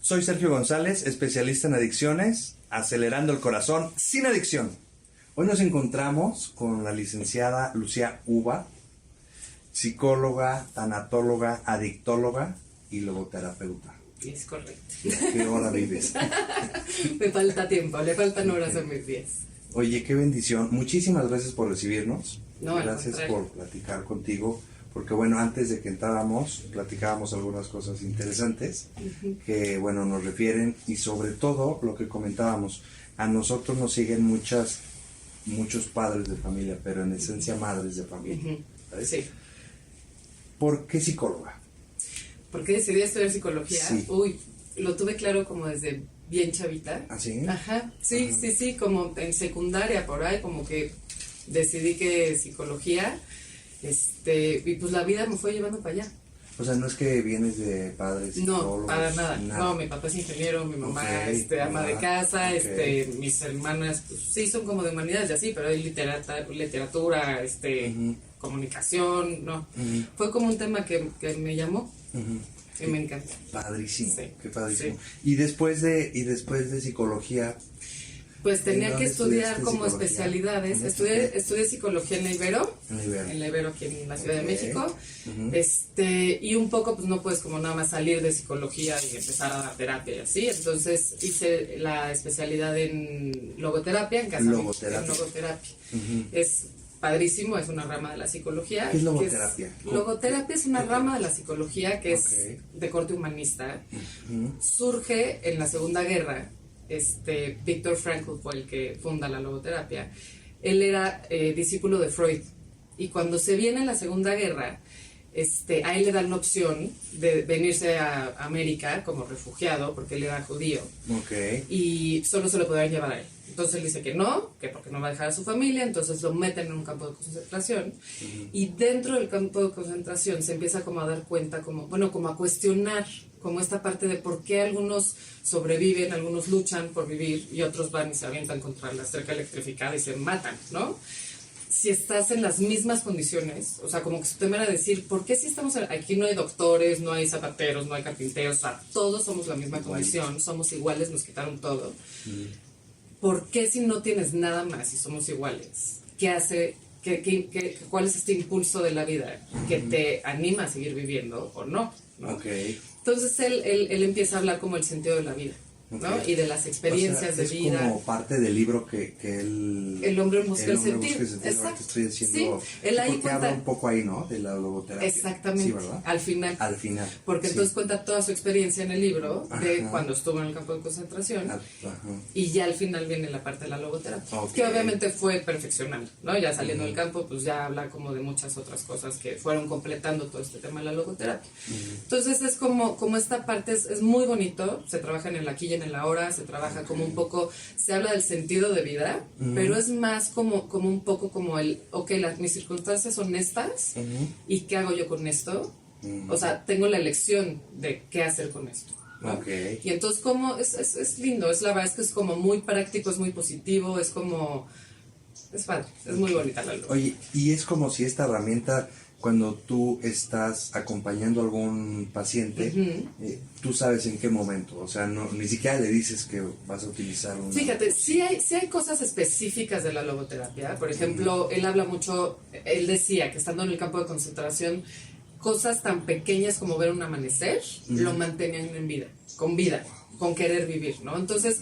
Soy Sergio González, especialista en adicciones, acelerando el corazón sin adicción. Hoy nos encontramos con la licenciada Lucía Uva, psicóloga, tanatóloga, adictóloga y logoterapeuta. Es correcto. ¿Qué hora vives? Me falta tiempo, le faltan horas a mis días. Oye, qué bendición. Muchísimas gracias por recibirnos. No, gracias por platicar contigo. Porque bueno, antes de que entráramos, platicábamos algunas cosas interesantes que bueno, nos refieren, y sobre todo lo que comentábamos, a nosotros nos siguen muchos padres de familia, pero en esencia madres de familia. ¿Sabes? Sí. ¿Por qué psicóloga? ¿Por qué decidí estudiar psicología? Sí. Uy, lo tuve claro como desde bien chavita. ¿Ah, sí? Ajá, sí, Ajá. sí, como en secundaria por ahí, como que decidí que psicología, y pues la vida me fue llevando para allá. O sea, no es que vienes de padres psicólogos. No, para nada. No, mi papá es ingeniero, mi mamá ama de casa, mis hermanas, pues, sí, son como de humanidades y así, pero hay literatura, comunicación, no. Fue como un tema que me llamó y me encanta. Padrísimo, Sí, qué padrísimo. sí. Y después de psicología, Pues tenía que estudiar como psicología? especialidades. Estudié psicología en la Ibero. En la Ibero aquí en la Ciudad de México. Y un poco pues no puedes como nada más salir de psicología y empezar a dar terapia y así. Entonces hice la especialidad en logoterapia en casa. Logoterapia. En logoterapia. Es padrísimo, es una rama de la psicología. ¿Qué es logoterapia? Logoterapia es una rama de la psicología que es de corte humanista. Surge en la Segunda Guerra. Viktor Frankl fue el que funda la logoterapia. Él era discípulo de Freud, y cuando se viene la Segunda Guerra, a él le dan la opción de venirse a América como refugiado, porque él era judío, y solo se lo podían llevar a él. Entonces él dice que no, que porque no va a dejar a su familia, entonces lo meten en un campo de concentración, y dentro del campo de concentración se empieza como a dar cuenta, como a cuestionar como esta parte de por qué algunos sobreviven, algunos luchan por vivir y otros van y se avientan contra la cerca electrificada y se matan, ¿no? Si estás en las mismas condiciones, o sea, como que su tema era decir, ¿por qué si estamos aquí no hay doctores, no hay zapateros, no hay carpinteros, o sea, todos somos la misma condición, somos iguales, nos quitaron todo? ¿Por qué si no tienes nada más y somos iguales? ¿Qué hace? ¿Cuál es este impulso de la vida que te anima a seguir viviendo o no? ¿No? Entonces él empieza a hablar como el sentido de la vida, ¿no? Y de las experiencias de vida. Es como parte del libro que él... El hombre busca el sentido. Exacto. Estoy diciendo... Sí, él ahí porque habla un poco ahí, ¿no? De la logoterapia. Exactamente. Sí, ¿verdad? Al final. Porque entonces cuenta toda su experiencia en el libro de cuando estuvo en el campo de concentración. Y ya al final viene la parte de la logoterapia. Que obviamente fue perfeccional, ¿no? Ya saliendo del campo, pues ya habla como de muchas otras cosas que fueron completando todo este tema de la logoterapia. Entonces es como esta parte es muy bonito. Se trabaja en el aquí y en el ahora, se trabaja como un poco, se habla del sentido de vida, pero es más como un poco como mis circunstancias son estas, y ¿qué hago yo con esto? O sea, tengo la elección de qué hacer con esto, ¿no? Y entonces como es lindo, la verdad es que es como muy práctico, es muy positivo, es padre, es muy bonita la luz. Oye, y es como si esta herramienta, cuando tú estás acompañando a algún paciente, tú sabes en qué momento, o sea, ni siquiera le dices que vas a utilizar una... Fíjate, sí hay cosas específicas de la logoterapia. Por ejemplo, él decía que estando en el campo de concentración, cosas tan pequeñas como ver un amanecer, lo mantenían con vida, con querer vivir, ¿no? Entonces,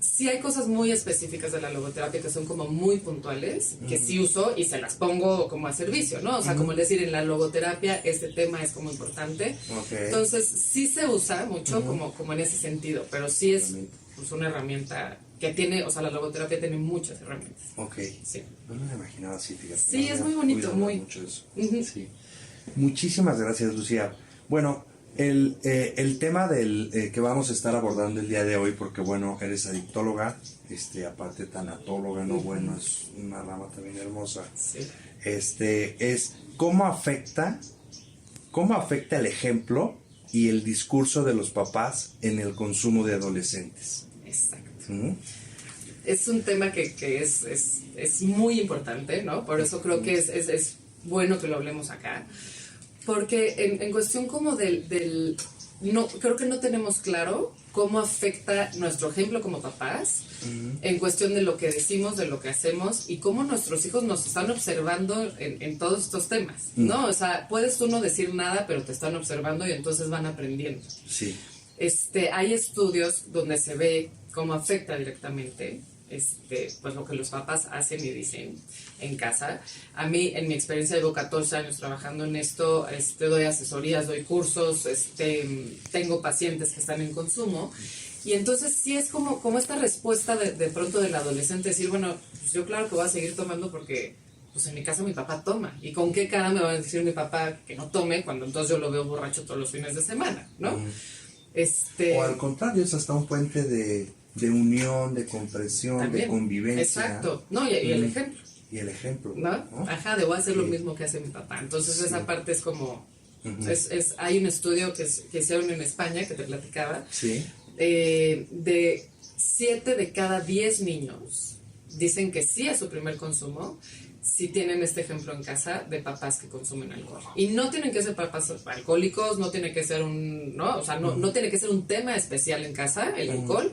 sí hay cosas muy específicas de la logoterapia que son como muy puntuales, que sí uso y se las pongo como a servicio, ¿no? O sea, como decir, en la logoterapia este tema es como importante. Entonces, sí se usa mucho como en ese sentido, pero sí es pues, una herramienta que tiene, o sea, la logoterapia tiene muchas herramientas. Sí. No me lo imaginaba así, fíjate. Sí, es muy bonito, muy... Mucho eso. Sí. Muchísimas gracias, Lucía. Bueno, el tema que vamos a estar abordando el día de hoy, porque bueno, eres adictóloga, aparte tanatóloga, ¿no? Bueno, es una rama también hermosa. Sí. Es cómo afecta el ejemplo y el discurso de los papás en el consumo de adolescentes. Exacto. Es un tema que es muy importante, ¿no? Por eso creo que es bueno que lo hablemos acá. Porque en cuestión como del no, creo que no tenemos claro cómo afecta nuestro ejemplo como papás en cuestión de lo que decimos, de lo que hacemos y cómo nuestros hijos nos están observando en todos estos temas, ¿no? O sea, puedes tú no decir nada, pero te están observando y entonces van aprendiendo. Sí. Hay estudios donde se ve cómo afecta directamente pues lo que los papás hacen y dicen en casa. A mí, en mi experiencia, llevo 14 años trabajando en esto, doy asesorías, doy cursos, tengo pacientes que están en consumo, y entonces sí es como esta respuesta de pronto del adolescente, decir, bueno, pues yo claro que voy a seguir tomando porque pues en mi casa mi papá toma, y con qué cara me va a decir mi papá que no tome cuando entonces yo lo veo borracho todos los fines de semana, ¿no? O al contrario, es hasta un puente de unión, de comprensión, también, de convivencia. Exacto, no, y el ejemplo. Y el ejemplo. ¿No? ¿No? Ajá, de voy a hacer lo mismo que hace mi papá. Entonces esa parte es como, hay un estudio que hicieron en España, que te platicaba, Sí. De 7 de cada 10 niños dicen que sí a su primer consumo, si tienen este ejemplo en casa de papás que consumen alcohol. Y no tienen que ser papás alcohólicos, no tiene que ser no tiene que ser un tema especial en casa, el alcohol,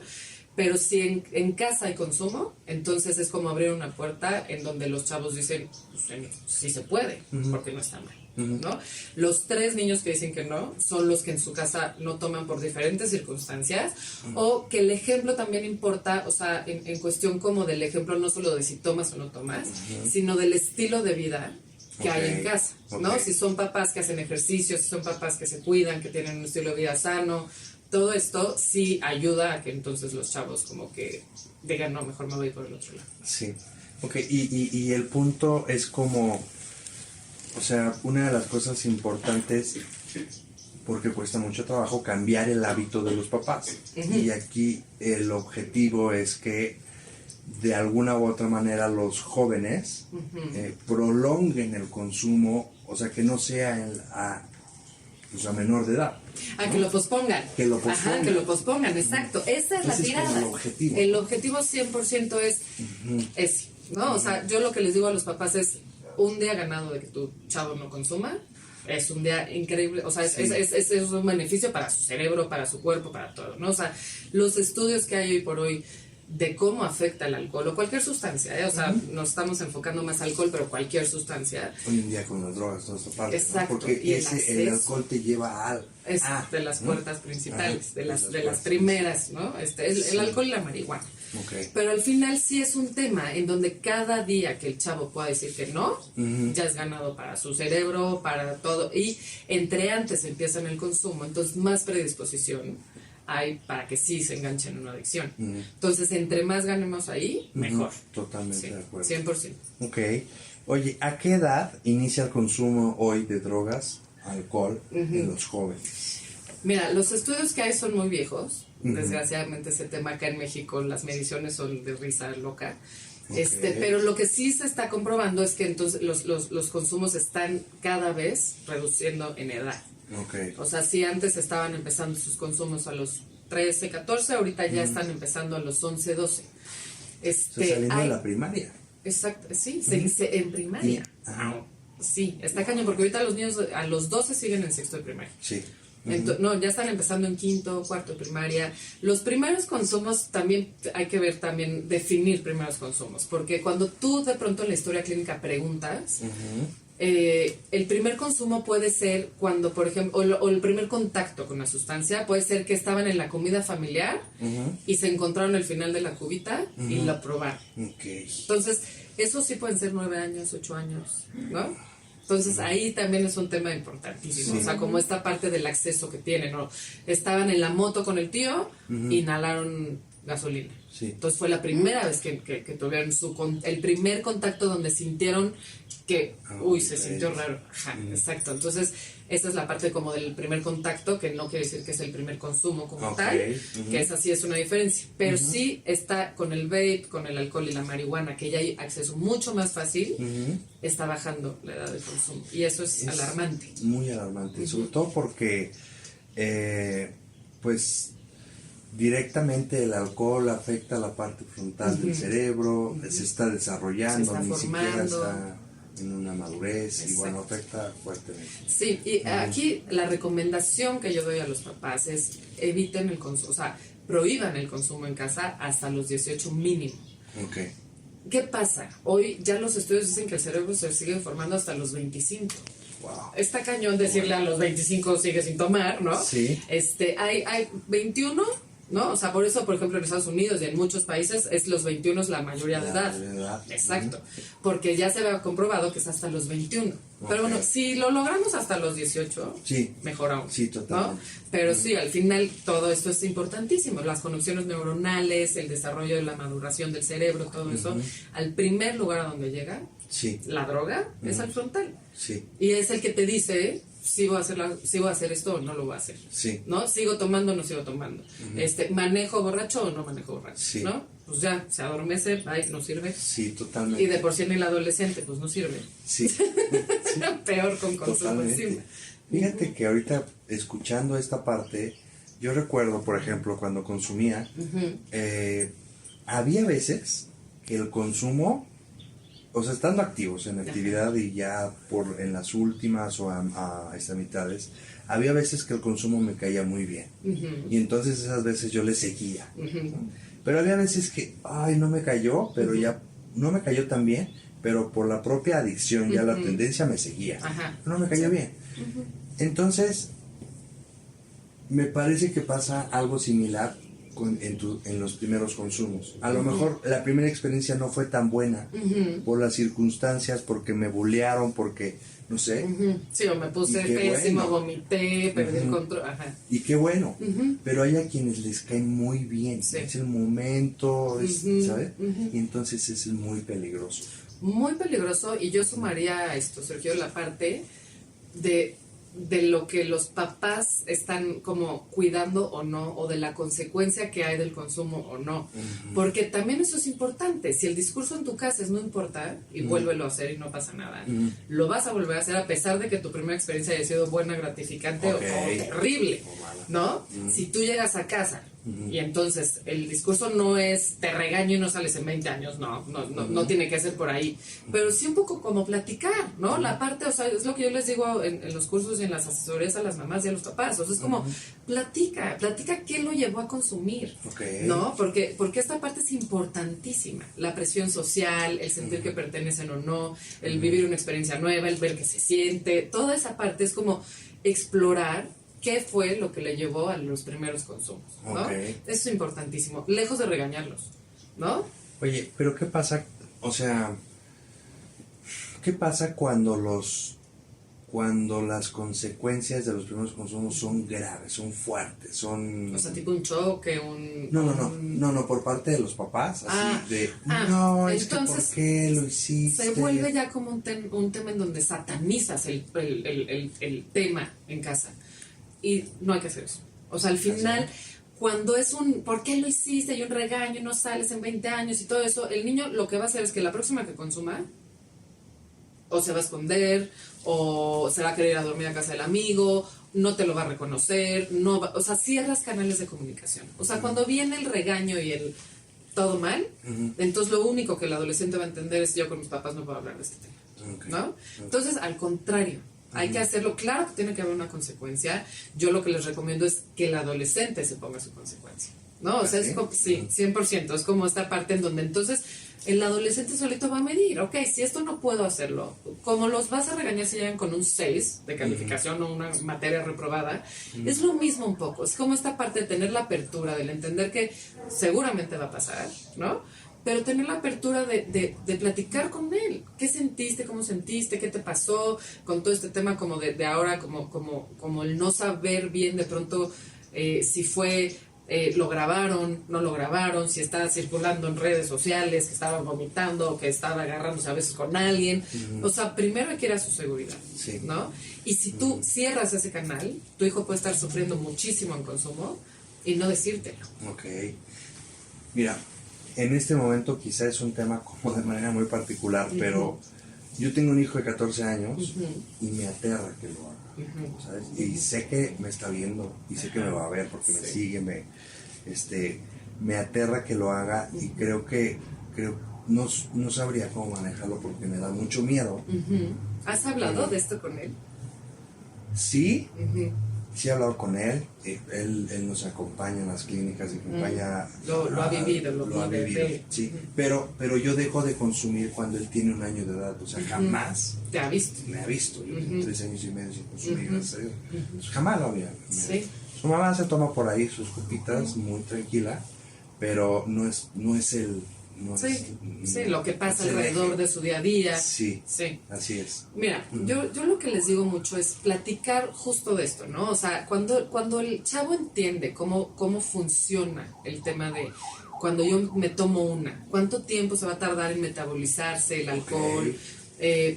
pero si en casa hay consumo, entonces es como abrir una puerta en donde los chavos dicen, pues, sí se puede, porque no está mal. ¿No? Los 3 niños que dicen que no son los que en su casa no toman por diferentes circunstancias, o que el ejemplo también importa, o sea, en cuestión como del ejemplo no solo de si tomas o no tomas, sino del estilo de vida que hay en casa, ¿no? Si son papás que hacen ejercicio, si son papás que se cuidan, que tienen un estilo de vida sano, todo esto sí ayuda a que entonces los chavos como que digan, no, mejor me voy por el otro lado. Sí, ok, y el punto es como, o sea, una de las cosas importantes, porque cuesta mucho trabajo cambiar el hábito de los papás. Y aquí el objetivo es que de alguna u otra manera los jóvenes prolonguen el consumo, o sea, que no sea a menor de edad. ¿no? Que lo pospongan. Que lo pospongan. Ajá, que lo pospongan, exacto. Esa es la tirada. Es el objetivo. El objetivo 100% es ese, ¿no? O sea, yo lo que les digo a los papás es, un día ganado de que tu chavo no consuma, es un día increíble, o sea, es un beneficio para su cerebro, para su cuerpo, para todo, ¿no? O sea, los estudios que hay hoy por hoy de cómo afecta el alcohol o cualquier sustancia, o sea, nos estamos enfocando más alcohol, pero cualquier sustancia. Hoy en día con las drogas, toda esta parte, exacto, ¿no? Porque el alcohol te lleva al... Es de las puertas principales, de las primeras, ¿no? El alcohol y la marihuana. Okay. Pero al final sí es un tema en donde cada día que el chavo pueda decir que no, ya es ganado para su cerebro, para todo. Y entre antes empiezan el consumo, entonces más predisposición hay para que sí se enganchen en una adicción. Entonces, entre más ganemos ahí, mejor. Totalmente de acuerdo. 100%. Ok. Oye, ¿a qué edad inicia el consumo hoy de drogas, alcohol, en los jóvenes? Mira, los estudios que hay son muy viejos. Desgraciadamente ese tema acá en México, las mediciones son de risa loca. Pero lo que sí se está comprobando es que entonces los consumos están cada vez reduciendo en edad. Okay. O sea, si antes estaban empezando sus consumos a los 13, 14, ahorita ya están empezando a los 11, 12. Saliendo de la primaria. Exacto, sí, se dice en primaria. Sí, está cañón, porque ahorita los niños a los 12 siguen en sexto de primaria. Sí. No, ya están empezando en quinto, cuarto de primaria. Los primeros consumos también hay que ver, también definir primeros consumos, porque cuando tú de pronto en la historia clínica preguntas, el primer consumo puede ser cuando, por ejemplo, o el primer contacto con la sustancia puede ser que estaban en la comida familiar y se encontraron al final de la cubita y la probaron. Okay. Entonces, eso sí pueden ser 9 años, 8 años, ¿no? Entonces ahí también es un tema importantísimo, o sea, como esta parte del acceso que tienen, ¿no? Estaban en la moto con el tío, inhalaron gasolina. Sí. Entonces fue la primera vez que tuvieron el primer contacto donde sintieron que, se sintió raro. Ajá, exacto. Entonces esa es la parte como del primer contacto, que no quiere decir que es el primer consumo como tal, que esa sí es una diferencia. Pero sí está con el vape, con el alcohol y la marihuana, que ya hay acceso mucho más fácil, está bajando la edad de consumo. Y eso es alarmante. Muy alarmante, sobre todo porque, pues, directamente el alcohol afecta la parte frontal del cerebro, se está desarrollando, se está ni formando. siquiera está en una madurez. Exacto. Y bueno, afecta fuertemente. Sí, y aquí la recomendación que yo doy a los papás es eviten el consumo, o sea, prohíban el consumo en casa hasta los 18 mínimo. Okay. ¿Qué pasa? Hoy ya los estudios dicen que el cerebro se sigue formando hasta los 25. Wow. Está cañón decirle a los 25 sigue sin tomar, ¿no? Sí. Hay 21, ¿no? O sea, por eso, por ejemplo, en Estados Unidos y en muchos países es los 21 es la mayoría de edad. Exacto. Porque ya se ha comprobado que es hasta los 21. Pero bueno, si lo logramos hasta los 18, sí, mejor aún. Sí, totalmente. ¿No? Pero sí, al final todo esto es importantísimo. Las conexiones neuronales, el desarrollo de la maduración del cerebro, todo eso. Al primer lugar a donde llega, la droga, es al frontal. Sí. Y es el que te dice, sigo a hacer esto o no lo voy a hacer. Sí. ¿No? Sigo tomando o no sigo tomando. Manejo borracho o no manejo borracho. Sí. ¿No? Pues ya, se adormece, no sirve. Sí, totalmente. Y de por sí en el adolescente, pues no sirve. Sí. Peor con consumo encima. Fíjate que ahorita, escuchando esta parte, yo recuerdo, por ejemplo, cuando consumía, había veces que el consumo, o sea, estando activos en actividad y ya en las últimas o a mitades, había veces que el consumo me caía muy bien. Y entonces esas veces yo le seguía. ¿No? Pero había veces que, no me cayó, pero ya no me cayó tan bien, pero por la propia adicción, ya la tendencia me seguía. No me cayó bien. Entonces, me parece que pasa algo similar en los primeros consumos. A lo mejor la primera experiencia no fue tan buena por las circunstancias, porque me bullearon, porque no sé. Sí, o me puse pésimo, vomité, perdí el control. Y qué bueno. Pero hay a quienes les cae muy bien. Sí. Es el momento, ¿sabes? Y entonces es muy peligroso. Muy peligroso, y yo sumaría a esto, Sergio, la parte de lo que los papás están como cuidando o no, o de la consecuencia que hay del consumo o no. Porque también eso es importante. Si el discurso en tu casa es no importa, y vuélvelo a hacer y no pasa nada, lo vas a volver a hacer a pesar de que tu primera experiencia haya sido buena, gratificante o terrible, ¿no? Si tú llegas a casa y entonces el discurso no es te regaño y no sales en 20 años, no tiene que ser por ahí, pero sí un poco como platicar, ¿no? La parte, o sea, es lo que yo les digo en los cursos y en las asesorías a las mamás y a los papás, o sea, es como platica qué lo llevó a consumir, ¿no? Porque esta parte es importantísima, la presión social, el sentir que pertenecen o no, el vivir una experiencia nueva, el ver que se siente, toda esa parte es como explorar qué fue lo que le llevó a los primeros consumos, ¿no? Eso es importantísimo, lejos de regañarlos, ¿no? Oye, pero ¿qué pasa? O sea, ¿qué pasa cuando las consecuencias de los primeros consumos son graves, son fuertes, son... O sea, tipo un choque, No, por parte de los papás, así es entonces, que ¿por qué lo hiciste? Se vuelve ya como un tema en donde satanizas el tema en casa. Y no hay que hacer eso. O sea, al final, cuando es ¿por qué lo hiciste? Y un regaño, no sales en 20 años y todo eso, el niño lo que va a hacer es que la próxima que consuma, o se va a esconder, o se va a querer ir a dormir a casa del amigo, no te lo va a reconocer, o sea, cierras canales de comunicación. O sea, cuando viene el regaño y el todo mal, entonces lo único que el adolescente va a entender es yo con mis papás no puedo hablar de este tema, ¿no? Entonces, al contrario, hay que hacerlo, claro que tiene que haber una consecuencia. Yo lo que les recomiendo es que el adolescente se ponga su consecuencia, ¿no? O sea, es como, 100%, es como esta parte en donde entonces el adolescente solito va a medir, si esto no puedo hacerlo, como los vas a regañar si llegan con un 6 de calificación o una materia reprobada, es lo mismo un poco, es como esta parte de tener la apertura, del entender que seguramente va a pasar, ¿no? Pero tener la apertura de platicar con él. ¿Qué sentiste? ¿Cómo sentiste? ¿Qué te pasó? Con todo este tema como de ahora, como el no saber bien de pronto si fue... lo grabaron, no lo grabaron, si estaba circulando en redes sociales, que estaba vomitando o que estaba agarrándose a veces con alguien. O sea, primero hay que ir a su seguridad, ¿no? Y si tú cierras ese canal, tu hijo puede estar sufriendo muchísimo en consumo y no decírtelo. Mira, en este momento quizá es un tema como de manera muy particular, pero yo tengo un hijo de 14 años y me aterra que lo haga, ¿sabes? Y sé que me está viendo y sé que me va a ver porque me sigue, me aterra que lo haga y creo no sabría cómo manejarlo porque me da mucho miedo. ¿Has hablado de esto con él? Sí, sí he hablado con él. Él nos acompaña en las clínicas, acompaña. Lo ha vivido, lo ha vivido, sí. Pero yo dejo de consumir cuando él tiene 1 año de edad, o sea, jamás. ¿Te ha visto? Me ha visto, yo tengo 3 años y medio sin consumir, gracias a Dios. Pues jamás lo había. Sí. Su mamá se toma por ahí sus copitas, muy tranquila, pero no es el... Sí, lo que pasa alrededor de su día a día. Sí, así es. Mira, yo lo que les digo mucho es platicar justo de esto, ¿no? O sea, cuando el chavo entiende cómo funciona el tema de cuando yo me tomo una, cuánto tiempo se va a tardar en metabolizarse el alcohol,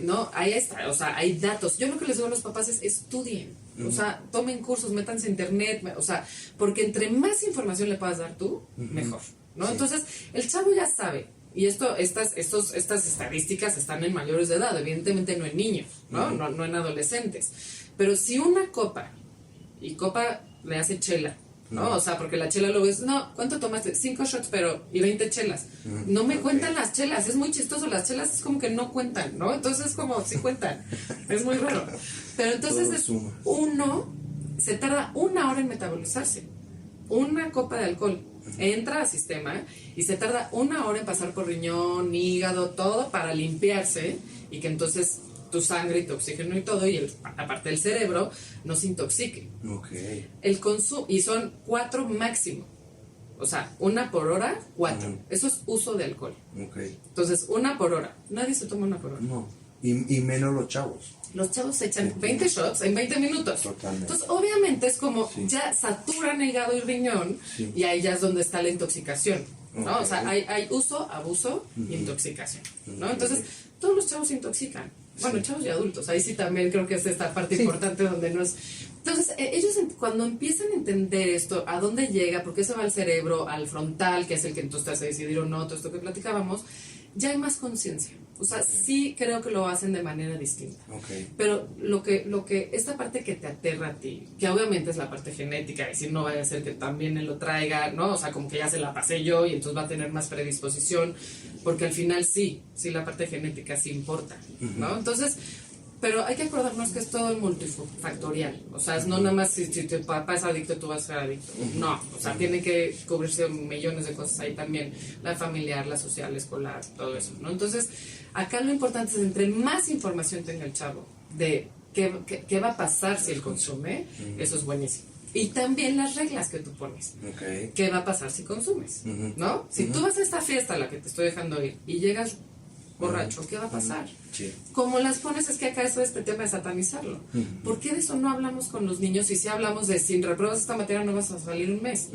¿no? Ahí está, o sea, hay datos. Yo lo que les digo a los papás es estudien, o sea, tomen cursos, métanse a internet, o sea, porque entre más información le puedas dar tú, mejor, ¿no? Sí. Entonces, el chavo ya sabe, y estas estadísticas están en mayores de edad, evidentemente no en niños, ¿no? No en adolescentes, pero si una copa, y copa le hace chela, ¿no? O sea, porque la chela luego es, no, ¿cuánto tomaste? 5 shots, y 20 chelas. No me cuentan las chelas, es muy chistoso, las chelas es como que no cuentan, ¿no? Entonces es como, sí cuentan, es muy raro. Pero entonces uno se tarda 1 hora en metabolizarse. Una copa de alcohol entra al sistema y se tarda 1 hora en pasar por riñón, hígado, todo para limpiarse y que entonces tu sangre y tu oxígeno y todo, y aparte del cerebro, no se intoxique. Okay. El consumo, y son 4 máximo. O sea, 1 por hora, 4. Eso es uso de alcohol. Okay. Entonces, 1 por hora. Nadie se toma 1 por hora. No. Y menos los chavos. Los chavos se echan 20 shots en 20 minutos. Totalmente. Entonces, obviamente es como ya saturan el hígado y riñón, y ahí ya es donde está la intoxicación, ¿no? Okay. O sea, hay uso, abuso y intoxicación, ¿no? Entonces, todos los chavos se intoxican. Bueno, chavos y adultos, ahí sí también creo que es esta parte importante donde no es... Entonces, ellos cuando empiezan a entender esto, a dónde llega, por qué se va al cerebro, al frontal, que es el que entonces te hace decidir o no, todo esto que platicábamos, ya hay más conciencia. O sea, sí creo que lo hacen de manera distinta. Okay. Pero lo que esta parte que te aterra a ti, que obviamente es la parte genética, es decir, no vaya a ser que también él lo traiga, ¿no? O sea, como que ya se la pasé yo y entonces va a tener más predisposición, porque al final sí la parte genética sí importa, ¿no? Entonces, pero hay que acordarnos que es todo multifactorial. O sea, es no nada más si tu papá es adicto, tú vas a ser adicto. No, o sea, tiene que cubrirse millones de cosas ahí también. La familiar, la social, la escolar, todo eso, ¿no? Entonces, acá lo importante es entre más información tenga el chavo de qué va a pasar si él consume, eso es buenísimo. Y también las reglas que tú pones. Okay. ¿Qué va a pasar si consumes? ¿No? Si tú vas a esta fiesta a la que te estoy dejando ir y llegas borracho, ¿qué va a pasar? Sí. Como las pones es que acá es este tema de satanizarlo. ¿Por qué de eso no hablamos con los niños? Y si hablamos de sin repruebas esta materia no vas a salir un mes,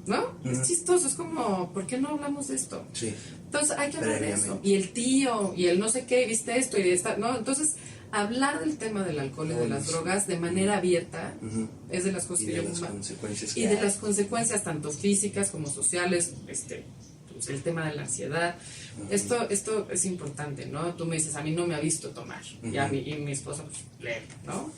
¿no? Es chistoso, es como, ¿por qué no hablamos de esto? Sí. Entonces hay que hablar de eso. Y el tío, y el no sé qué, viste esto y esta, ¿no? Entonces, hablar del tema del alcohol y de las drogas de manera abierta es de las cosas que yo... Y de las consecuencias tanto físicas como sociales, pues, el tema de la ansiedad. Esto es importante, ¿no? Tú me dices, a mí no me ha visto tomar, y mi esposa pues, lee, ¿no?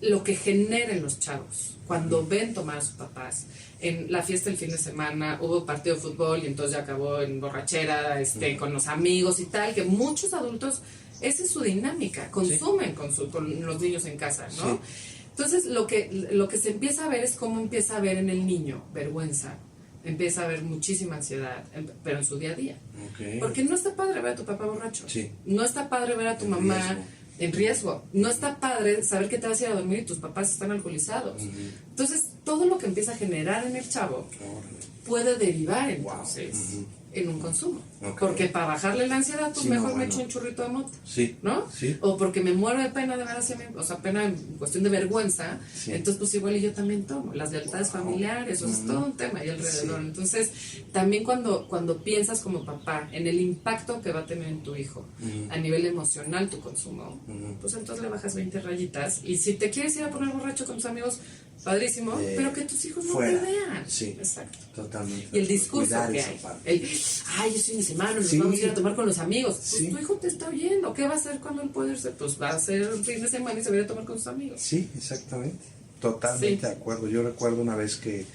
Lo que generen los chavos cuando ven tomar a sus papás. En la fiesta el fin de semana hubo partido de fútbol y entonces ya acabó en borrachera, con los amigos y tal, que muchos adultos, esa es su dinámica, consumen con los niños en casa, ¿no? Sí. Entonces lo que se empieza a ver es cómo empieza a ver en el niño vergüenza, empieza a haber muchísima ansiedad, pero en su día a día. Okay. Porque no está padre ver a tu papá borracho. Sí. No está padre ver a tu mamá en riesgo. No está padre saber que te vas a ir a dormir y tus papás están alcoholizados. Entonces, todo lo que empieza a generar en el chavo puede derivar entonces en un consumo. Okay. Porque para bajarle la ansiedad, pues mejor me echo un churrito de mota. Sí. ¿No? Sí. O porque me muero de pena de ver hacia mí, o sea, pena en cuestión de vergüenza, entonces pues igual y yo también tomo. Las lealtades familiares, o sea, es todo un tema ahí alrededor. Entonces, también cuando piensas como papá en el impacto que va a tener en tu hijo a nivel emocional tu consumo, pues entonces le bajas 20 rayitas. Y si te quieres ir a poner borracho con tus amigos, padrísimo, pero que tus hijos no te vean. Sí, exacto. Totalmente. Y el discurso que hay. Ay, es fin de semana, nos vamos a ir a tomar con los amigos. Pues tu hijo te está oyendo. ¿Qué va a hacer cuando él puede irse? Pues va a ser un fin de semana y se va a ir a tomar con sus amigos. Sí, exactamente. Totalmente de acuerdo. Yo recuerdo una vez que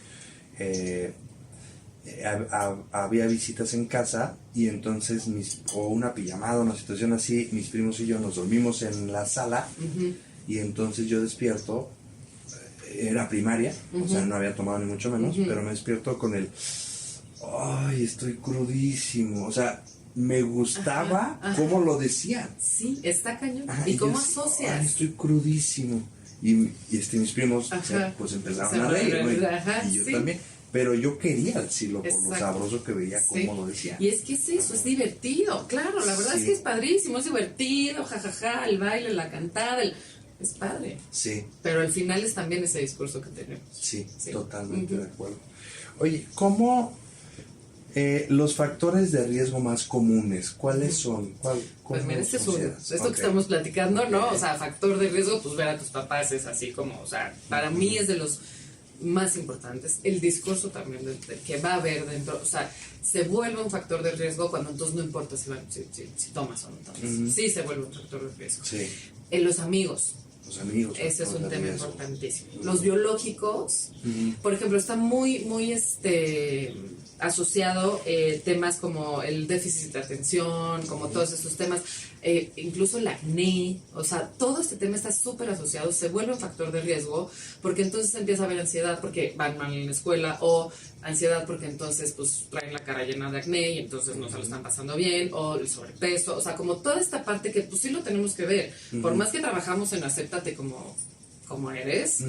había visitas en casa y entonces o una pijamada, una situación así, mis primos y yo nos dormimos en la sala y entonces yo despierto, era primaria, o sea, no había tomado ni mucho menos, pero me despierto con ay, estoy crudísimo, o sea, me gustaba cómo lo decían. Sí, está cañón. ¿Y cómo asocias? Ay, estoy crudísimo. Y mis primos pues empezaron a reír, ¿no? Y yo también. Pero yo quería decirlo por lo sabroso que veía cómo lo decía. Y es que es eso, es divertido. Claro, la verdad es que es padrísimo, es divertido, jajaja, el baile, la cantada, es padre. Sí. Pero al final es también ese discurso que tenemos. Sí, totalmente de acuerdo. Oye, ¿cómo los factores de riesgo más comunes, cuáles son? Pues mira, este es uno. Esto que estamos platicando, ¿no? O sea, factor de riesgo, pues ver a tus papás es así como, o sea, para mí es de los más importantes. El discurso también que va a haber dentro, o sea, se vuelve un factor de riesgo cuando entonces no importa si tomas o no tomas. Sí se vuelve un factor de riesgo. Sí. Los amigos. Los amigos. Ese es un tema importantísimo. Los biológicos, por ejemplo, está muy asociado temas como el déficit de atención, como todos estos temas, incluso el acné, o sea, todo este tema está súper asociado, se vuelve un factor de riesgo, porque entonces empieza a haber ansiedad porque van mal en la escuela, o ansiedad porque entonces pues traen la cara llena de acné y entonces no se lo están pasando bien, o el sobrepeso, o sea, como toda esta parte que pues sí lo tenemos que ver, por más que trabajamos en acéptate como eres,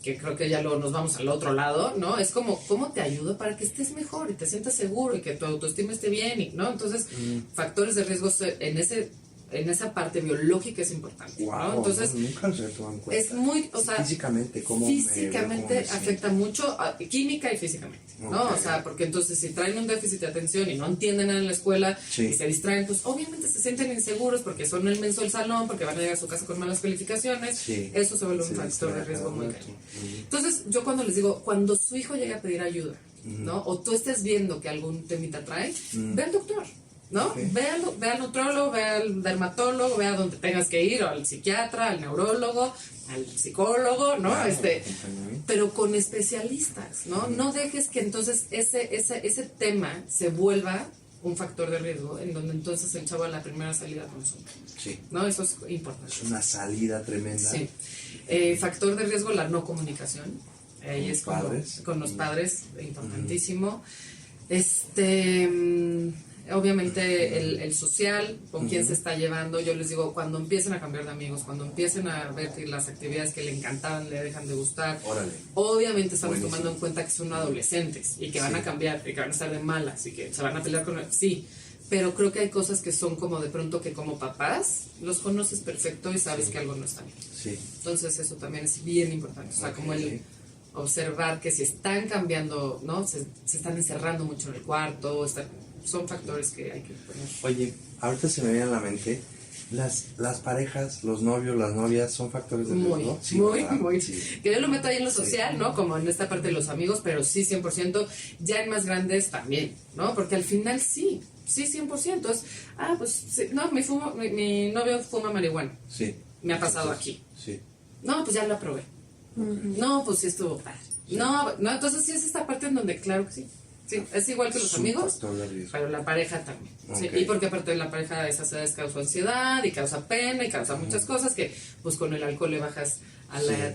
que creo que ya nos vamos al otro lado, ¿no? Es como, ¿cómo te ayudo para que estés mejor y te sientas seguro y que tu autoestima esté bien, ¿no? Entonces, factores de riesgo en esa parte biológica es importante, ¿no? Entonces, nunca se toman cuenta. Es muy, o sea, físicamente afecta mucho, química y físicamente, ¿no? O sea, porque entonces si traen un déficit de atención y no entienden nada en la escuela y se distraen, pues obviamente se sienten inseguros porque son el menso del salón, porque van a llegar a su casa con malas calificaciones, eso se vuelve un factor de riesgo muy grande. Entonces, yo cuando les digo, cuando su hijo llega a pedir ayuda, ¿no? O tú estés viendo que algún temita trae, ve al doctor. ¿No? Ve al nutrólogo, ve al dermatólogo, ve a donde tengas que ir, o al psiquiatra, al neurólogo, al psicólogo, ¿no? Pero con especialistas, ¿no? No dejes que entonces ese tema se vuelva un factor de riesgo, en donde entonces el chavo a la primera salida consume. Sí. ¿No? Eso es importante. Es una salida tremenda. Sí. Factor de riesgo, la no comunicación. Ahí es con los padres, importantísimo. Obviamente el social, con quién se está llevando. Yo les digo, cuando empiecen a cambiar de amigos, cuando empiecen a ver que las actividades que le encantaban le dejan de gustar, obviamente estamos tomando en cuenta que son adolescentes y que van a cambiar y que van a estar de malas y que se van a pelear con él. Sí, pero creo que hay cosas que son como de pronto que como papás los conoces perfecto y sabes que algo no está bien. Sí. Entonces eso también es bien importante, o sea, como el observar que si están cambiando, ¿no? Se están encerrando mucho en el cuarto, son factores que hay que poner. Oye, ahorita se me viene a la mente, las parejas, los novios, las novias, ¿son factores de riesgo? Sí, muy. Sí. Que yo lo meto ahí en lo social, ¿no? Como en esta parte de los amigos, pero sí 100%, ya en más grandes también, ¿no? Porque al final sí 100%. Es, pues, sí, no, mi novio fuma marihuana. Sí. Me ha pasado aquí. Sí. No, pues ya lo aprobé. No, pues sí estuvo padre. No, entonces sí es esta parte en donde claro que sí. Sí, es igual que los amigos, pero la pareja también. Sí, y porque aparte de la pareja a esas edades causa ansiedad y causa pena y causa muchas cosas que pues con el alcohol le bajas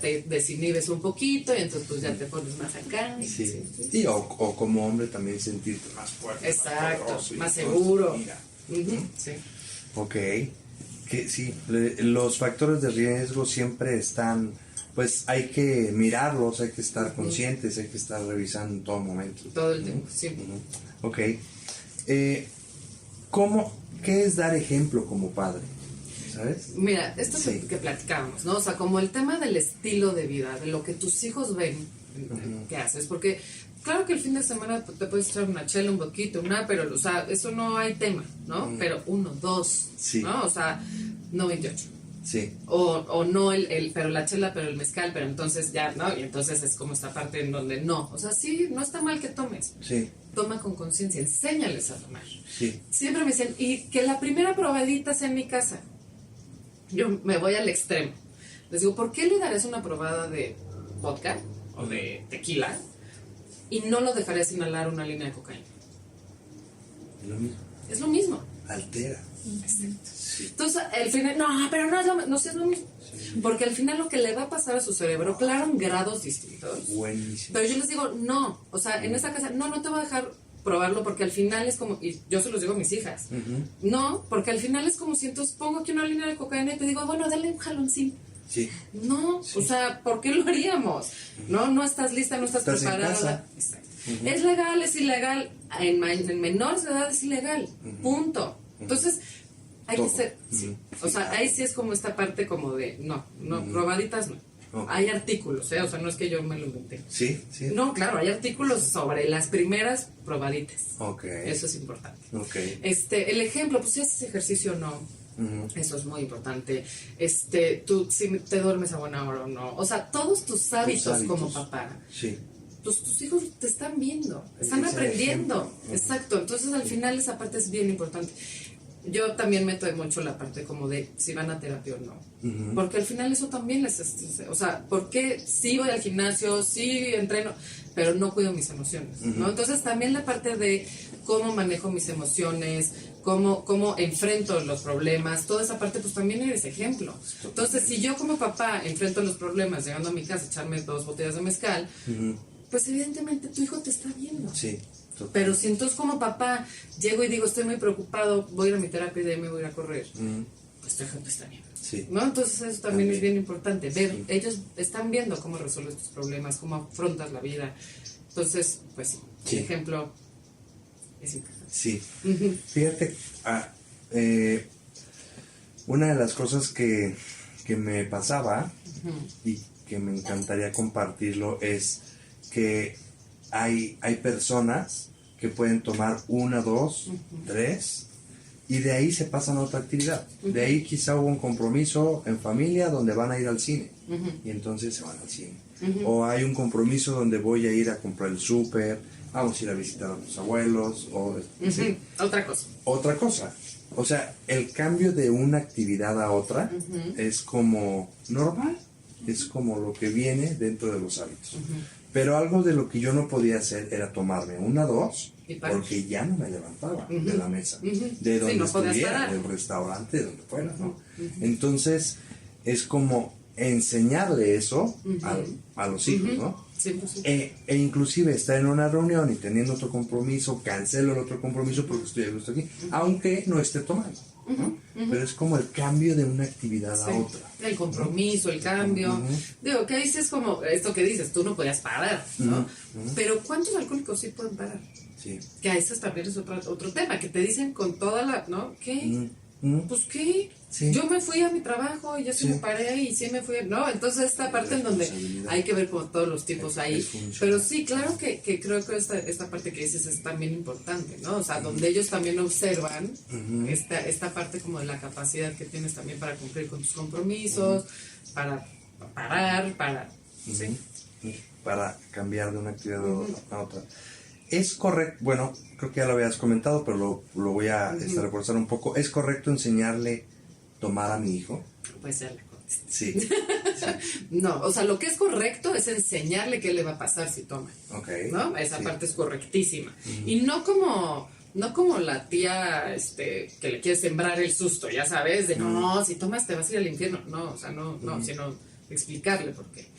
te desinhibes un poquito y entonces pues ya te pones más acá. Y o como hombre también sentirte más fuerte. Exacto, más seguro. Sí. Ok, que sí, los factores de riesgo siempre están... Pues hay que mirarlos, hay que estar conscientes, hay que estar revisando en todo momento. Todo el tiempo, sí. Ok. ¿Qué es dar ejemplo como padre? ¿Sabes? Mira, esto que platicábamos, ¿no? O sea, como el tema del estilo de vida, de lo que tus hijos ven que haces, porque claro que el fin de semana te puedes echar una chela, un boquito, pero, o sea, eso no hay tema, ¿no? Pero 1, 2, ¿no? O sea, no 28. Sí. O no pero la chela, pero el mezcal, pero entonces ya, ¿no? Y entonces es como esta parte en donde no. O sea, sí, no está mal que tomes. Sí. Toma con conciencia, enséñales a tomar. Sí. Siempre me dicen, y que la primera probadita sea en mi casa. Yo me voy al extremo. Les digo, ¿por qué le darás una probada de vodka o de tequila y no lo dejarías inhalar una línea de cocaína. Lo mismo. Es lo mismo. Altera. Exacto. Sí. Entonces, al final, no, pero no es lo mismo. No, sí es lo mismo. Sí. Porque al final lo que le va a pasar a su cerebro, claro, en grados distintos. Buenísimo. Pero yo les digo, no. O sea, en esta casa, no te voy a dejar probarlo porque al final es como, y yo se los digo a mis hijas, no, porque al final es como si entonces pongo aquí una línea de cocaína y te digo, bueno, dale un jaloncín. Sí. No, Sí. o sea, ¿por qué lo haríamos? No estás lista, no estás Estás en preparada. casa. Exacto. Es legal, es ilegal, en menores de edad es ilegal, punto. Entonces, hay Todo. que ser, sí. O sea, ahí sí es como esta parte como de, no, probaditas no. Ok. Hay artículos, o sea, no es que yo me lo inventé. Sí, sí. No, claro, hay artículos sobre las primeras probaditas. Ok. Eso es importante. Ok. El ejemplo, pues si haces ejercicio o no. Eso es muy importante. Tú si te duermes a buena hora o no. O sea, todos tus hábitos como papá. Sí. Tus hijos te están viendo, están Es el aprendiendo. ejemplo. Exacto. Entonces al final esa parte es bien importante. Yo también meto mucho la parte como de si van a terapia o no. Porque al final eso también les estresa. O sea, ¿por qué sí voy al gimnasio, sí entreno, pero no cuido mis emociones? ¿No? Entonces también la parte de cómo manejo mis emociones, cómo enfrento los problemas, toda esa parte pues también eres ejemplo. Entonces si yo como papá enfrento los problemas llegando a mi casa a echarme 2 botellas de mezcal, pues evidentemente tu hijo te está viendo. Sí. Total. Pero si entonces como papá llego y digo estoy muy preocupado, voy a ir a mi terapia y de ahí me voy a ir a correr, pues tu hijo te está viendo. Sí. ¿No? Entonces eso también es bien importante, ver, ellos están viendo cómo resuelves tus problemas, cómo afrontas la vida. Entonces, pues sí, el ejemplo es importante. Sí. Fíjate, una de las cosas que me pasaba y que me encantaría compartirlo es que hay personas que pueden tomar 1, 2, 3 y de ahí se pasan a otra actividad. De ahí quizá hubo un compromiso en familia donde van a ir al cine y entonces se van al cine. O hay un compromiso donde voy a ir a comprar el súper, vamos a ir a visitar a los abuelos, o ¿sí? Otra cosa. Otra cosa. O sea, el cambio de una actividad a otra es como normal, es como lo que viene dentro de los hábitos. Pero algo de lo que yo no podía hacer era tomarme 1, 2, porque ya no me levantaba de la mesa, de donde estuviera, del restaurante, de donde fuera, ¿no? Entonces, es como enseñarle eso a los hijos, ¿no? 100%. E inclusive estar en una reunión y teniendo otro compromiso, cancelo el otro compromiso porque estoy a gusto aquí, aunque no esté tomando, ¿no? Pero es como el cambio de una actividad a otra. El compromiso, el cambio. Digo, que ahí sí es como esto que dices, tú no podías parar, ¿no? Pero ¿cuántos alcohólicos sí pueden parar? Sí. Que a eso también es otro tema, que te dicen con toda la, ¿no? ¿Qué? Pues ¿qué? Sí. Yo me fui a mi trabajo y yo sí me paré y sí me fui, ¿no? Entonces esta parte en donde hay que ver como todos los tipos ahí. Pero sí, claro que creo que esta parte que dices es también importante, ¿no? O sea, donde ellos también observan esta parte como de la capacidad que tienes también para cumplir con tus compromisos, para parar, para cambiar de una actividad a otra. Es correcto, bueno, creo que ya lo habías comentado, pero lo voy a reforzar un poco. ¿Es correcto enseñarle tomar a mi hijo? Puede ser la contesta. Sí. No, o sea, lo que es correcto es enseñarle qué le va a pasar si toma. Okay. ¿No? Esa parte es correctísima. Y no como la tía que le quiere sembrar el susto, ya sabes, de no, si tomas te vas a ir al infierno. No, o sea, no, sino explicarle por qué.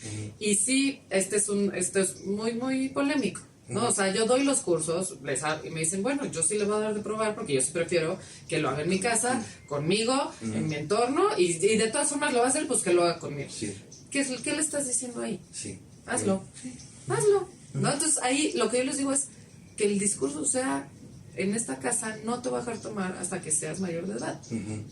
Y sí, esto es muy, muy polémico. ¿No? O sea, yo doy los cursos y me dicen, bueno, yo sí le voy a dar de probar porque yo sí prefiero que lo haga en mi casa, conmigo, en mi entorno, y de todas formas lo va a hacer, pues que lo haga conmigo. Sí. ¿Qué le estás diciendo ahí? Sí. Hazlo. Hazlo. ¿No? Entonces ahí lo que yo les digo es que el discurso sea, en esta casa no te voy a dejar tomar hasta que seas mayor de edad.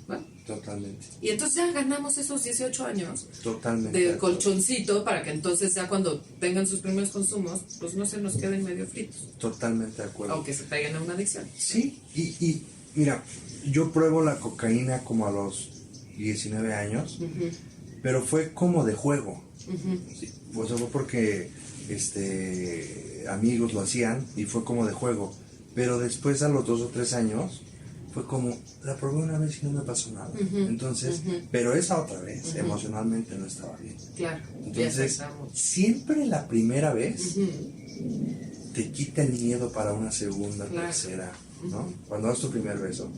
¿No? Totalmente. Y entonces ya ganamos esos 18 años Totalmente de colchoncito para que entonces ya cuando tengan sus primeros consumos, pues no se nos queden medio fritos. Totalmente de acuerdo. Aunque se peguen a una adicción. Sí, y mira, yo pruebo la cocaína como a los 19 años, pero fue como de juego. Sí, pues fue porque amigos lo hacían y fue como de juego. Pero después a los 2 o 3 años fue como, la probé una vez y no me pasó nada. Entonces, pero esa otra vez emocionalmente no estaba bien. Claro. Entonces, siempre la primera vez te quita el miedo para una segunda, tercera, ¿no? Cuando das tu primer beso,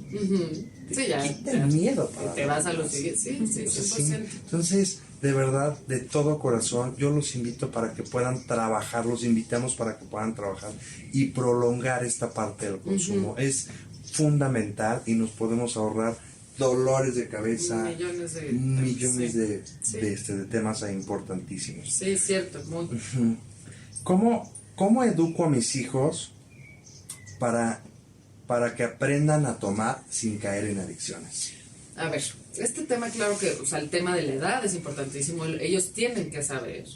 te quita el miedo para te vas a los siguientes. Sí, 100%. Entonces, de verdad, de todo corazón, yo los invito para que puedan trabajar, los invitamos para que puedan trabajar y prolongar esta parte del consumo. Es fundamental y nos podemos ahorrar dolores de cabeza, millones de temas importantísimos. Sí, cierto. ¿Cómo educo a mis hijos para que aprendan a tomar sin caer en adicciones? A ver, este tema, claro que, o sea, el tema de la edad es importantísimo. Ellos tienen que saber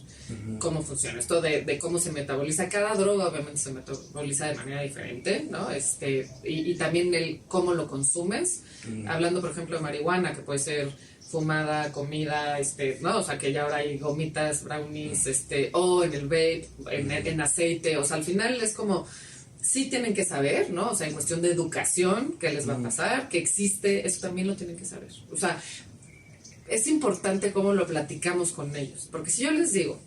cómo funciona esto de cómo se metaboliza. Cada droga obviamente se metaboliza de manera diferente, ¿no? Y también el cómo lo consumes. Hablando, por ejemplo, de marihuana, que puede ser fumada, comida, ¿no? O sea, que ya ahora hay gomitas, brownies, o en el vape, en aceite. O sea, al final es como... Sí tienen que saber, ¿no? O sea, en cuestión de educación, qué les va a pasar, que existe, eso también lo tienen que saber. O sea, es importante cómo lo platicamos con ellos. Porque si yo les digo,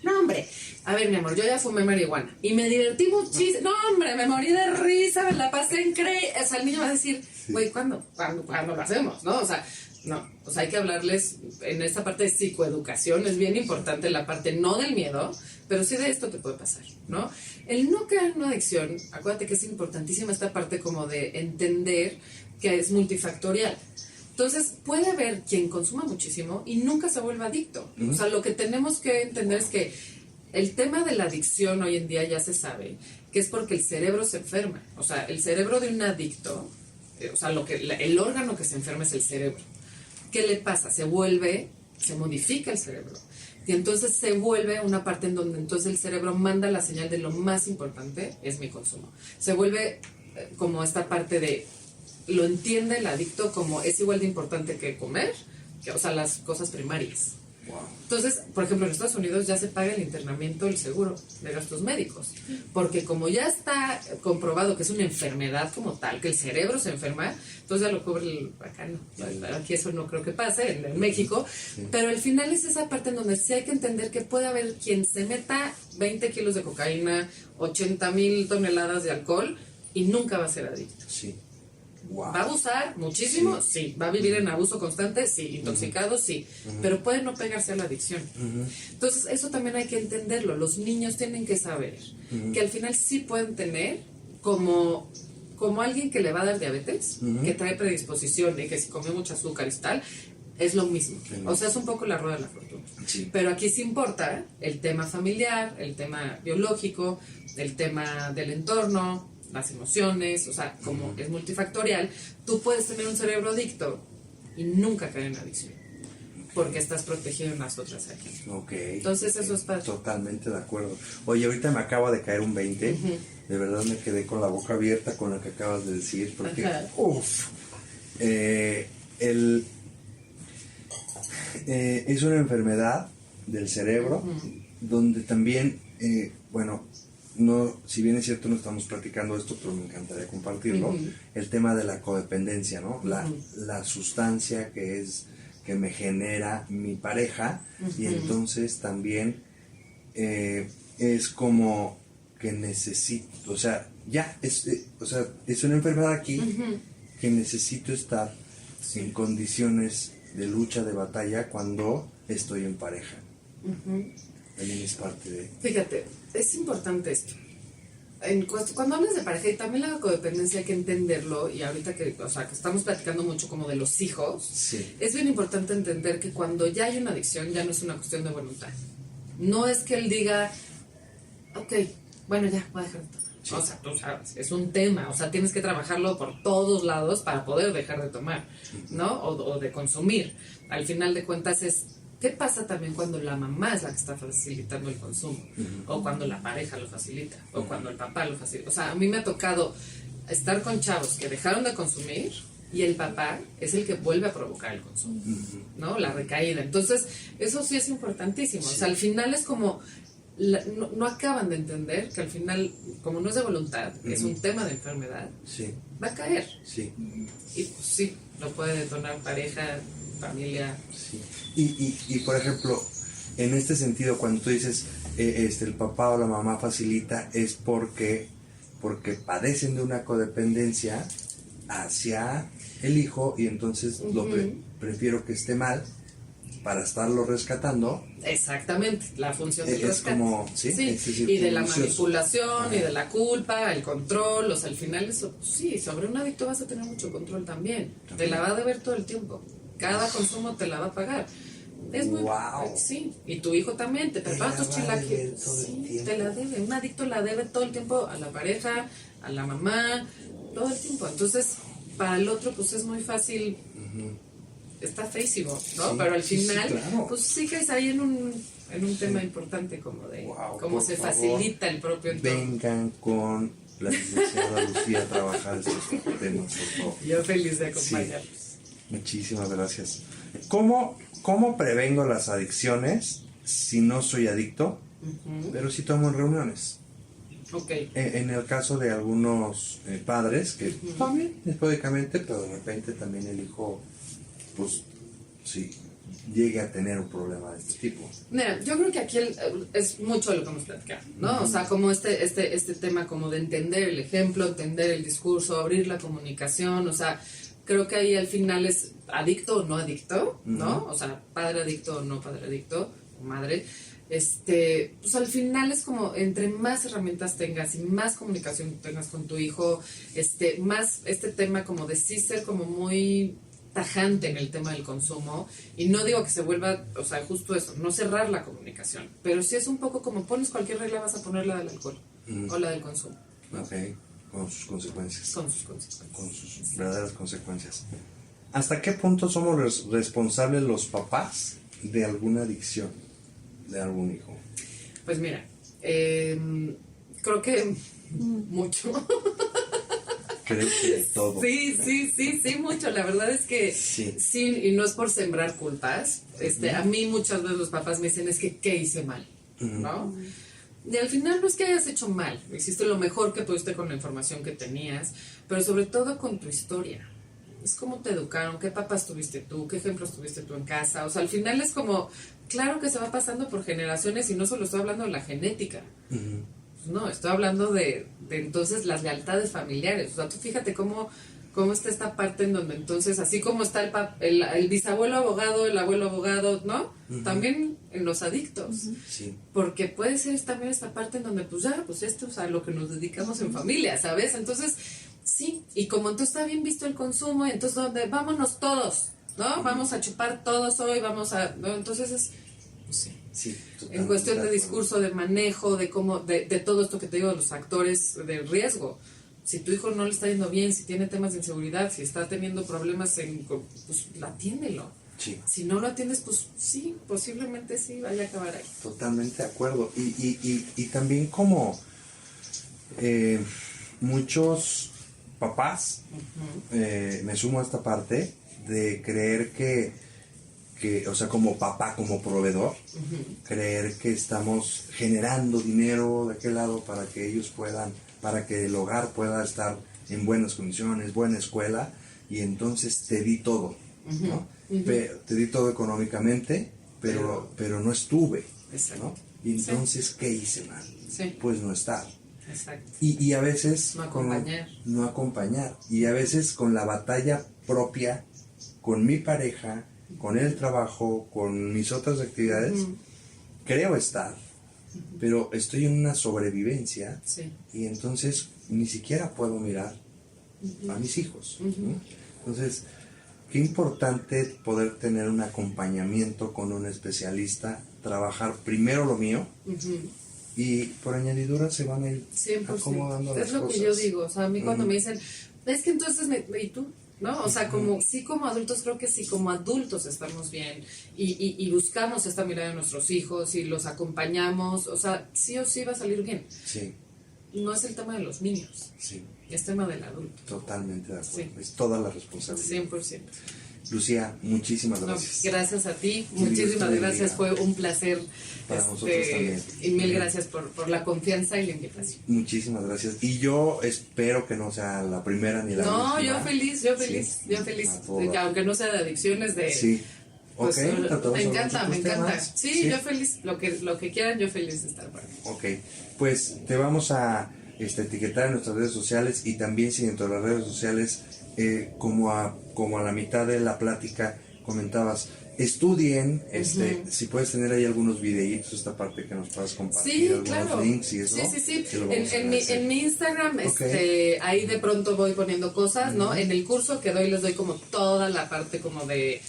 no, hombre, a ver, mi amor, yo ya fumé marihuana y me divertí muchísimo. No, hombre, me morí de risa, me la pasé increíble. O sea, el niño va a decir, güey, ¿cuándo lo hacemos? ¿No? O sea, no. O sea, hay que hablarles en esta parte de psicoeducación. Es bien importante la parte no del miedo, pero sí de esto te puede pasar, ¿no? El no caer en una adicción, acuérdate que es importantísima esta parte como de entender que es multifactorial. Entonces, puede haber quien consuma muchísimo y nunca se vuelva adicto. O sea, lo que tenemos que entender es que el tema de la adicción hoy en día ya se sabe que es porque el cerebro se enferma. O sea, el cerebro de un adicto, o sea, el órgano que se enferma es el cerebro. ¿Qué le pasa? Se modifica el cerebro. Y entonces se vuelve una parte en donde entonces el cerebro manda la señal de lo más importante es mi consumo. Se vuelve como esta parte de, lo entiende el adicto como es igual de importante que comer, o sea, las cosas primarias. Wow. Entonces, por ejemplo, en Estados Unidos ya se paga el internamiento, el seguro de gastos médicos, porque como ya está comprobado que es una enfermedad como tal, que el cerebro se enferma, entonces ya lo cubre acá no, aquí eso no creo que pase, en México, pero al final es esa parte en donde sí hay que entender que puede haber quien se meta 20 kilos de cocaína, 80,000 toneladas de alcohol y nunca va a ser adicto. Sí. Wow. ¿Va a abusar muchísimo? Sí. ¿Va a vivir en abuso constante? Sí. ¿Intoxicado? Sí. Pero puede no pegarse a la adicción. Entonces, eso también hay que entenderlo. Los niños tienen que saber que al final sí pueden tener como alguien que le va a dar diabetes, que trae predisposición y que si comió mucho azúcar y tal, es lo mismo. O sea, es un poco la rueda de la fortuna. Sí. Pero aquí sí importa el tema familiar, el tema biológico, el tema del entorno, las emociones, o sea, como es multifactorial, tú puedes tener un cerebro adicto y nunca caer en adicción, porque estás protegido en las otras áreas. Entonces eso es padre. Totalmente de acuerdo. Oye, ahorita me acaba de caer un 20, de verdad me quedé con la boca abierta con lo que acabas de decir, porque, es una enfermedad del cerebro, donde también, no, si bien es cierto no estamos platicando esto, pero me encantaría compartirlo, el tema de la codependencia, ¿no? La sustancia que me genera mi pareja, y entonces también es como que necesito, o sea, es una enfermedad aquí que necesito estar en condiciones de lucha, de batalla cuando estoy en pareja. También es parte de... Fíjate, es importante esto. Cuando hablas de pareja y también la codependencia hay que entenderlo, y ahorita que estamos platicando mucho como de los hijos, es bien importante entender que cuando ya hay una adicción ya no es una cuestión de voluntad. No es que él diga, ok, bueno, ya, voy a dejar de tomar. O sea, tú sabes, es un tema, o sea, tienes que trabajarlo por todos lados para poder dejar de tomar, ¿no? O de consumir. Al final de cuentas ¿qué pasa también cuando la mamá es la que está facilitando el consumo? O cuando la pareja lo facilita, o cuando el papá lo facilita. O sea, a mí me ha tocado estar con chavos que dejaron de consumir y el papá es el que vuelve a provocar el consumo, ¿no? La recaída. Entonces, eso sí es importantísimo. O sea, al final es como... no acaban de entender que al final, como no es de voluntad, es un tema de enfermedad, va a caer. Y pues sí, lo puede detonar pareja, familia. Y por ejemplo, en este sentido, cuando tú dices, el papá o la mamá facilita es porque padecen de una codependencia hacia el hijo y entonces prefiero que esté mal para estarlo rescatando. Exactamente, la función del Es rescate. como, ¿sí? Y de la manipulación, Ajá. y de la culpa, el control, o sea, al final, sí, sobre un adicto vas a tener mucho control también. Te la va a deber todo el tiempo. Cada consumo te la va a pagar. Es muy, Wow. sí, y tu hijo también, te prepara tus chilaquiles. Sí, te la debe. Un adicto la debe todo el tiempo a la pareja, a la mamá, todo el tiempo. Entonces, para el otro, pues es muy fácil. Está feísimo, ¿no? Sí, pero al sí, final, claro. pues sí que es ahí en un tema importante como de cómo se por facilita favor, el propio entorno. vengan con la licenciada Lucía a trabajar estos temas, por favor. Yo feliz de acompañarlos. Muchísimas gracias. ¿Cómo prevengo las adicciones si no soy adicto, pero sí tomo en reuniones? Ok. En el caso de algunos padres que tomen esporádicamente, pero de repente también el hijo, pues, sí, llegue a tener un problema de este tipo. Mira, yo creo que aquí es mucho de lo que hemos platicado, ¿no? O sea, como este tema como de entender el ejemplo, entender el discurso, abrir la comunicación, o sea, creo que ahí al final es adicto o no adicto, ¿no? O sea, padre adicto o no padre adicto, o madre. Pues al final es como entre más herramientas tengas y más comunicación tengas con tu hijo, más este tema como de sí ser como muy tajante en el tema del consumo, y no digo que se vuelva, o sea, justo eso, no cerrar la comunicación, pero sí es un poco como pones cualquier regla, vas a poner la del alcohol o la del consumo. Ok, con sus consecuencias. Con sus consecuencias. Con sus verdaderas consecuencias. ¿Hasta qué punto somos responsables los papás de alguna adicción de algún hijo? Pues mira, creo que mucho. Creo que de todo. Sí, mucho. La verdad es que sí, y no es por sembrar culpas. A mí muchas veces los papás me dicen, es que ¿qué hice mal? ¿No? Y al final no es que hayas hecho mal, hiciste lo mejor que pudiste con la información que tenías, pero sobre todo con tu historia. Es cómo te educaron, qué papás tuviste tú, qué ejemplos tuviste tú en casa. O sea, al final es como, claro que se va pasando por generaciones y no solo estoy hablando de la genética. No, estoy hablando de entonces las lealtades familiares. O sea, tú fíjate cómo está esta parte en donde entonces, así como está el bisabuelo abogado, el abuelo abogado, ¿no? También en los adictos. Sí. Porque puede ser también esta parte en donde, pues ya, pues o sea, lo que nos dedicamos en familia, ¿sabes? Entonces, sí, y como entonces está bien visto el consumo, entonces donde vámonos todos, ¿no? Vamos a chupar todos hoy, vamos a, ¿no? Entonces es, pues sí. Sí, En cuestión de discurso, de manejo, de cómo, de todo esto que te digo, los factores de riesgo. Si tu hijo no le está yendo bien, si tiene temas de inseguridad, si está teniendo problemas, pues atiéndelo. Sí. Si no lo atiendes, pues sí, posiblemente sí vaya a acabar ahí. Totalmente de acuerdo. Y también como muchos papás, me sumo a esta parte, de creer que o sea, como papá, como proveedor, creer que estamos generando dinero de aquel lado para que ellos puedan, para que el hogar pueda estar en buenas condiciones, buena escuela, y entonces te di todo, ¿no? Te di todo económicamente, pero no estuve, ¿no? Y entonces, ¿qué hice mal? Sí. Pues no estar. Exacto. Y a veces... No acompañar. No acompañar. Y a veces con la batalla propia, con mi pareja, con el trabajo, con mis otras actividades, creo estar, pero estoy en una sobrevivencia, y entonces ni siquiera puedo mirar a mis hijos. Entonces, qué importante poder tener un acompañamiento con un especialista, trabajar primero lo mío, y por añadidura se van a ir 100%. acomodando las cosas. Es lo que yo digo, o sea, a mí cuando me dicen, es que entonces, ¿y tú? ¿No? O sea, como adultos, creo que sí, como adultos estamos bien y buscamos esta mirada de nuestros hijos y los acompañamos, o sea, sí o sí va a salir bien. Sí. No es el tema de los niños, es tema del adulto. Totalmente de acuerdo, Sí. es toda la responsabilidad. 100%. Lucía, muchísimas No, gracias. gracias a ti, Que Dios muchísimas te gracias, bendiga. fue un placer. Para nosotros también. Y mil gracias por la confianza y la invitación. Muchísimas gracias. Y yo espero que no sea la primera ni la última. No, yo feliz. Sí, Yo feliz. a toda. Aunque no sea de adicciones, Sí. Pues, tratamos me sobre encanta, otros me encanta. temas. Sí, yo feliz, lo que quieran, yo feliz de estar por aquí. Ok, pues te vamos a etiquetar en nuestras redes sociales y también si dentro de las redes sociales, como a la mitad de la plática comentabas, estudien, si puedes tener ahí algunos videitos, esta parte que nos puedas compartir, Sí, algunos claro. links y eso. Sí. Te lo vamos a En mi Instagram, ahí de pronto voy poniendo cosas, ¿no? En el curso que doy les doy como toda la parte como de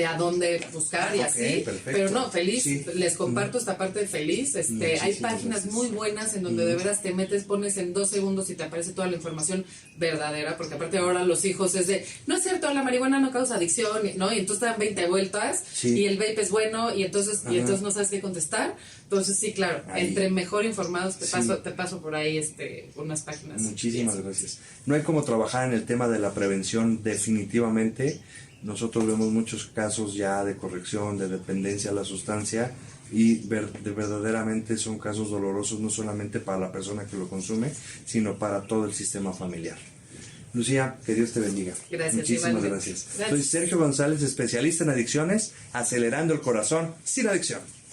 a dónde buscar y así, perfecto. pero no, feliz, Sí. les comparto esta parte de feliz, hay páginas muy buenas en donde de veras te metes, pones en 2 segundos y te aparece toda la información verdadera, porque aparte ahora los hijos es de, no es cierto, la marihuana no causa adicción, ¿no? Y entonces te dan 20 vueltas y el vape es bueno y entonces no sabes qué contestar, entonces sí, claro, entre mejor informados te paso por ahí unas páginas. Muchísimas gracias. No hay como trabajar en el tema de la prevención definitivamente. Nosotros vemos muchos casos ya de corrección, de dependencia a la sustancia y verdaderamente son casos dolorosos no solamente para la persona que lo consume, sino para todo el sistema familiar. Lucía, que Dios te bendiga. Gracias. Muchísimas gracias. Soy Sergio González, especialista en adicciones, acelerando el corazón sin adicción.